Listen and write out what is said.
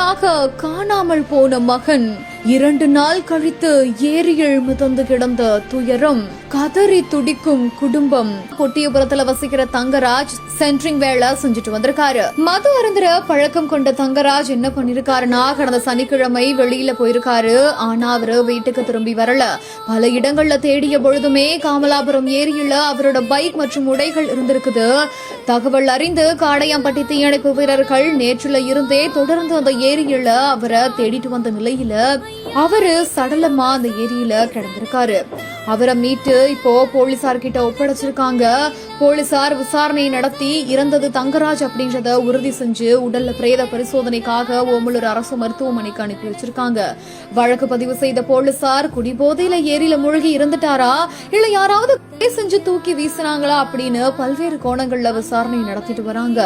நாட்களாக காணாமல் போன மகன் 2 நாள் கழித்து ஏரியில் மிதந்து கிடந்த துயரம், கதறி துடிக்கும் குடும்பம். கொட்டியபுரத்துல வசிக்கிற தங்கராஜ் சென்ட்ரிங் வேலை செஞ்சுட்டு வந்திருக்காரு. மது அருந்துற பழக்கம் கொண்ட தங்கராஜ் என்ன பண்ணிருக்காருன்னா, கடந்த சனிக்கிழமை வெளியில போயிருக்காரு. ஆனா அவரு வீட்டுக்கு திரும்பி வரல. பல இடங்கள்ல தேடிய பொழுதுமே காமலாபுரம் ஏரியில அவரோட பைக் மற்றும் உடைகள் இருந்திருக்குது. தகவல் அறிந்து காடையாம்பட்டி தீயணைப்பு வீரர்கள் நேற்றுல இருந்தே தொடர்ந்து அந்த ஏரியில அவரை தேடிட்டு வந்த நிலையில அவரு சடலமா அந்த ஏரியில கிடந்திருக்காரு. அவரை மீட்டு இப்போ போலீசார்கிட்ட ஒப்படைச்சிருக்காங்க. போலீசார் விசாரணை நடத்தி இறந்தது தங்கராஜ் அப்படின்றத உறுதி செஞ்சு உடல்ல பிரேத பரிசோதனைக்காக ஓமலூர் அரசு மருத்துவமனைக்கு அனுப்பி வச்சிருக்காங்க. வழக்கு பதிவு செய்த போலீசார் குடிபோதையில ஏரியில மூழ்கி இருந்துட்டாரா, இல்ல யாராவது செஞ்சு தூக்கி வீசினாங்களா அப்படின்னு பல்வேறு கோணங்கள்ல விசாரணை நடத்திட்டு வராங்க.